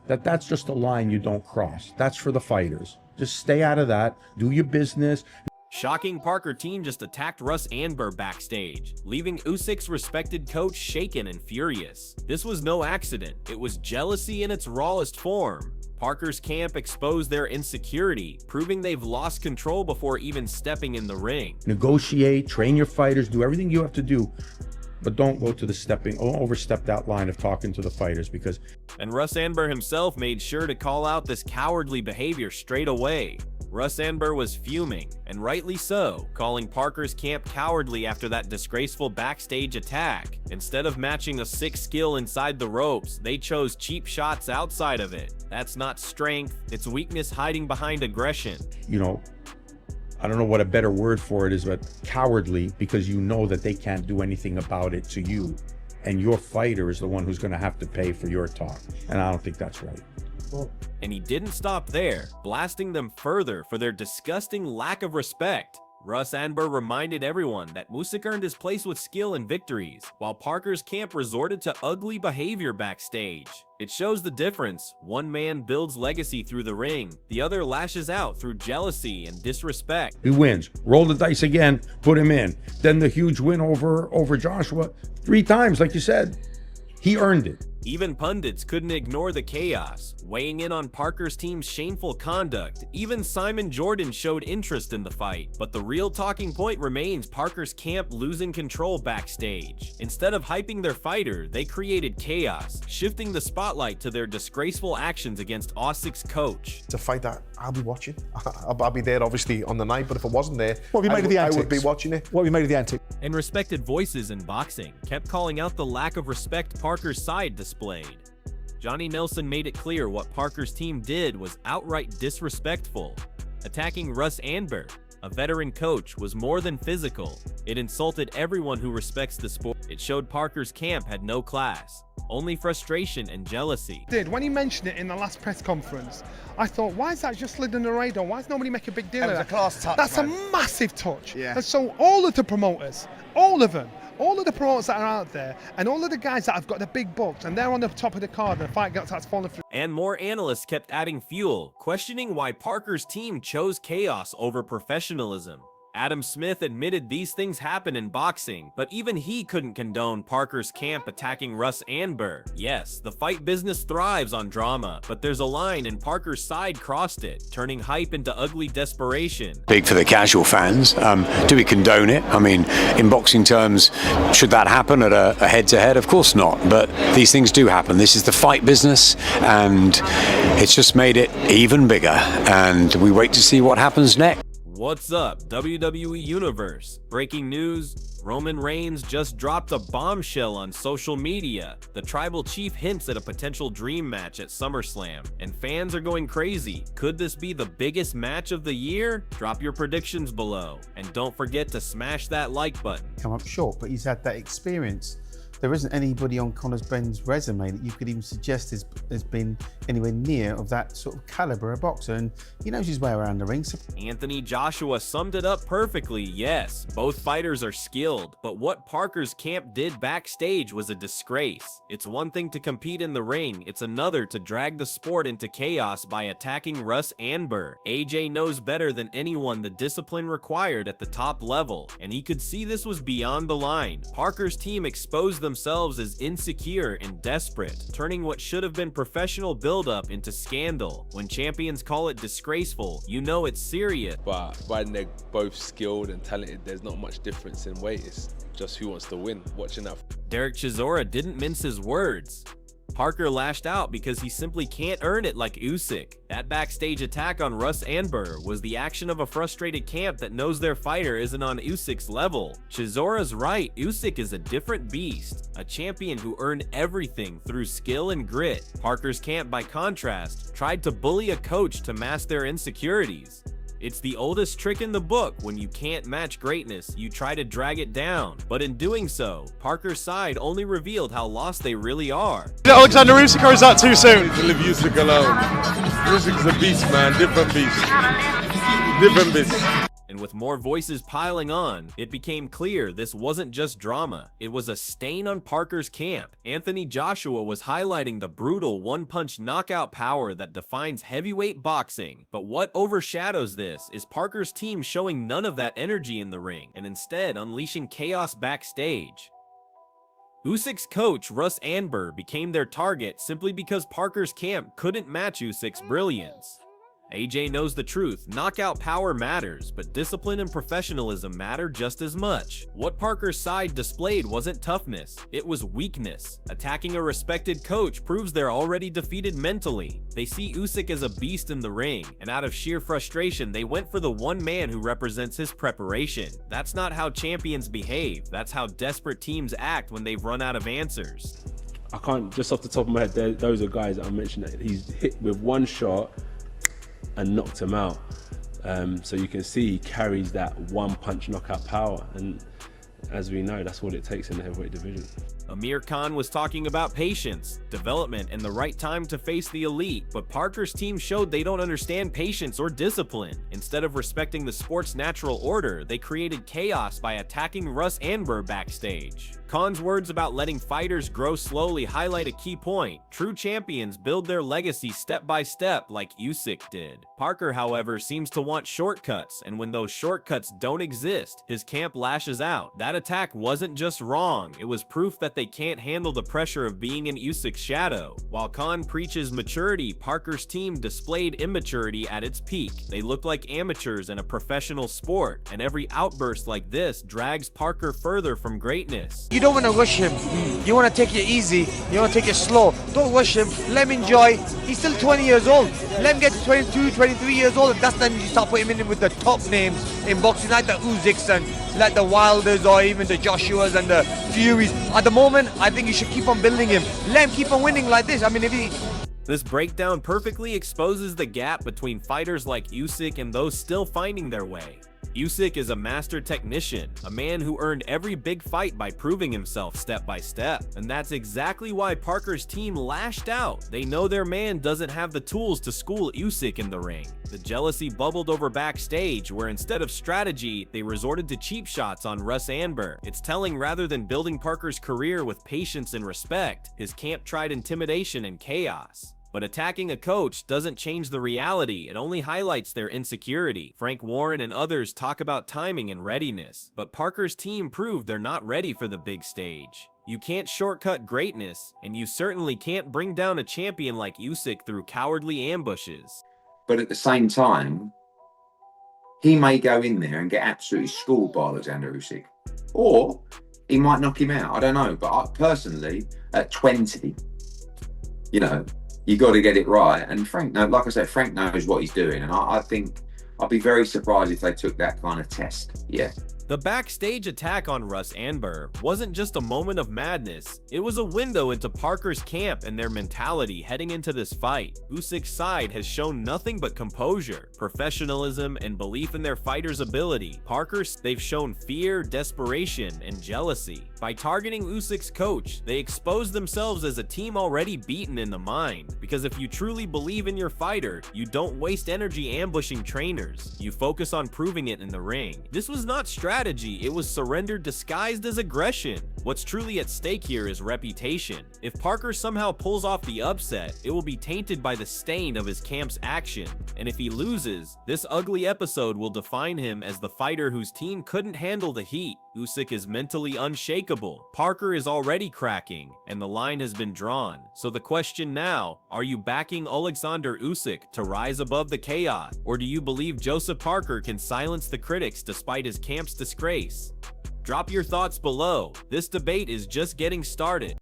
That's just a line you don't cross. That's for the fighters. Just stay out of that. Do your business. Shocking Parker team just attacked Russ Anber backstage, leaving Usyk's respected coach shaken and furious. This was no accident. It was jealousy in its rawest form. Parker's camp exposed their insecurity, proving they've lost control before even stepping in the ring. Negotiate, train your fighters, do everything you have to do, but don't go to the don't overstep that line of talking to the fighters, because... And Russ Anber himself made sure to call out this cowardly behavior straight away. Russ Anber was fuming, and rightly so, calling Parker's camp cowardly after that disgraceful backstage attack. Instead of matching a sick skill inside the ropes, they chose cheap shots outside of it. That's not strength, it's weakness hiding behind aggression. You know, I don't know what a better word for it is, but cowardly, because you know that they can't do anything about it to you. And your fighter is the one who's going to have to pay for your talk. And I don't think that's right. And he didn't stop there, blasting them further for their disgusting lack of respect. Russ Anber reminded everyone that Usyk earned his place with skill and victories, while Parker's camp resorted to ugly behavior backstage. It shows the difference. One man builds legacy through the ring, the other lashes out through jealousy and disrespect. He wins. Roll the dice again, put him in. Then the huge win over Joshua 3 times, like you said. He earned it. Even pundits couldn't ignore the chaos, weighing in on Parker's team's shameful conduct. Even Simon Jordan showed interest in the fight, but the real talking point remains Parker's camp losing control backstage. Instead of hyping their fighter, they created chaos, shifting the spotlight to their disgraceful actions against Usyk's coach. It's a fight that I'll be watching. I'll be there obviously on the night, but if I wasn't there, what have you made of the antics? I would be watching it. What have you made of the antics? And respected voices in boxing kept calling out the lack of respect Parker's side displayed. Johnny Nelson made it clear what Parker's team did was outright disrespectful. Attacking Russ Anber, a veteran coach, was more than physical. It insulted everyone who respects the sport. It showed Parker's camp had no class, only frustration and jealousy. When he mentioned it in the last press conference, I thought, why is that just slid on the radar? Why does nobody make a big deal of that? It was a class touch, That's man. a massive touch. Yeah. And so all of the promoters, all of them, all of the promoters that are out there, and all of the guys that have got the big bucks, and they're on the top of the card, and the fight starts falling through. And more analysts kept adding fuel, questioning why Parker's team chose chaos over professionalism. Adam Smith admitted these things happen in boxing, but even he couldn't condone Parker's camp attacking Russ Anber. Yes, the fight business thrives on drama, but there's a line and Parker's side crossed it, turning hype into ugly desperation. Big for the casual fans. Do we condone it? I mean, in boxing terms, should that happen at a head-to-head? Of course not, but these things do happen. This is the fight business, and it's just made it even bigger, and we wait to see what happens next. What's up, WWE Universe? Breaking news, Roman Reigns just dropped a bombshell on social media. The tribal chief hints at a potential dream match at SummerSlam, and fans are going crazy. Could this be the biggest match of the year? Drop your predictions below, and don't forget to smash that like button. Come up short, but he's had that experience. There isn't anybody on Conor Benn's resume that you could even suggest has been anywhere near of that sort of caliber of boxer, and he knows his way around the ring. So Anthony Joshua summed it up perfectly. Yes, both fighters are skilled, but what Parker's camp did backstage was a disgrace. It's one thing to compete in the ring, it's another to drag the sport into chaos by attacking Russ Anber. AJ knows better than anyone the discipline required at the top level, and he could see this was beyond the line. Parker's team exposed themselves as insecure and desperate, turning what should have been professional build-up into scandal. When champions call it disgraceful, you know it's serious. But when they're both skilled and talented, there's not much difference in weight. It's just who wants to win. Watching that. Derek Chisora didn't mince his words. Parker lashed out because he simply can't earn it like Usyk. That backstage attack on Russ Anber was the action of a frustrated camp that knows their fighter isn't on Usyk's level. Chisora's right, Usyk is a different beast, a champion who earned everything through skill and grit. Parker's camp, by contrast, tried to bully a coach to mask their insecurities. It's the oldest trick in the book. When you can't match greatness, you try to drag it down. But in doing so, Parker's side only revealed how lost they really are. Oleksandr Usyk, or is that too soon? To leave Usyk alone. Usyk's a beast, man. Different beast. Different beast. And with more voices piling on, it became clear this wasn't just drama, it was a stain on Parker's camp. Anthony Joshua was highlighting the brutal one-punch knockout power that defines heavyweight boxing, but what overshadows this is Parker's team showing none of that energy in the ring, and instead unleashing chaos backstage. Usyk's coach, Russ Anber, became their target simply because Parker's camp couldn't match Usyk's brilliance. AJ knows the truth, knockout power matters, but discipline and professionalism matter just as much. What Parker's side displayed wasn't toughness, it was weakness. Attacking a respected coach proves they're already defeated mentally. They see Usyk as a beast in the ring, and out of sheer frustration, they went for the one man who represents his preparation. That's not how champions behave, that's how desperate teams act when they've run out of answers. I can't, just off the top of my head, those are guys that I mentioned that he's hit with one shot and knocked him out. So you can see he carries that one punch knockout power, and as we know, that's what it takes in the heavyweight division. Amir Khan was talking about patience, development, and the right time to face the elite, but Parker's team showed they don't understand patience or discipline. Instead of respecting the sport's natural order, they created chaos by attacking Russ Anber backstage. Khan's words about letting fighters grow slowly highlight a key point. True champions build their legacy step by step like Usyk did. Parker, however, seems to want shortcuts, and when those shortcuts don't exist, his camp lashes out. That attack wasn't just wrong, it was proof that they can't handle the pressure of being in Usyk's shadow. While Khan preaches maturity, Parker's team displayed immaturity at its peak. They looked like amateurs in a professional sport, and every outburst like this drags Parker further from greatness. You don't want to rush him. You want to take it easy. You want to take it slow. Don't rush him. Let him enjoy. He's still 20 years old. Let him get to 22, 23 years old. That's then you start putting him in with the top names in boxing, like the Usyks and like the Wilders or even the Joshuas and the Furies. At the moment, I think you should keep on building him. Let him keep on winning like this. I mean, if he... This breakdown perfectly exposes the gap between fighters like Usyk and those still finding their way. Usyk is a master technician, a man who earned every big fight by proving himself step by step. And that's exactly why Parker's team lashed out. They know their man doesn't have the tools to school Usyk in the ring. The jealousy bubbled over backstage, where instead of strategy, they resorted to cheap shots on Russ Anber. It's telling rather than building Parker's career with patience and respect, his camp tried intimidation and chaos. But attacking a coach doesn't change the reality, it only highlights their insecurity. Frank Warren and others talk about timing and readiness, but Parker's team proved they're not ready for the big stage. You can't shortcut greatness, and you certainly can't bring down a champion like Usyk through cowardly ambushes. But at the same time, he may go in there and get absolutely schooled by Oleksandr Usyk. Or he might knock him out, I don't know. But I, personally, at 20, you know, you got to get it right. And Frank, like I said, Frank knows what he's doing. And I think I'd be very surprised if they took that kind of test. Yeah. The backstage attack on Russ Anber wasn't just a moment of madness, it was a window into Parker's camp and their mentality heading into this fight. Usyk's side has shown nothing but composure, professionalism, and belief in their fighter's ability. Parker's, they've shown fear, desperation, and jealousy. By targeting Usyk's coach, they expose themselves as a team already beaten in the mind. Because if you truly believe in your fighter, you don't waste energy ambushing trainers. You focus on proving it in the ring. This was not strategy, it was surrender disguised as aggression. What's truly at stake here is reputation. If Parker somehow pulls off the upset, it will be tainted by the stain of his camp's action. And if he loses, this ugly episode will define him as the fighter whose team couldn't handle the heat. Usyk is mentally unshakable, Parker is already cracking, and the line has been drawn. So the question now, are you backing Oleksandr Usyk to rise above the chaos? Or do you believe Joseph Parker can silence the critics despite his camp's disgrace? Drop your thoughts below. This debate is just getting started.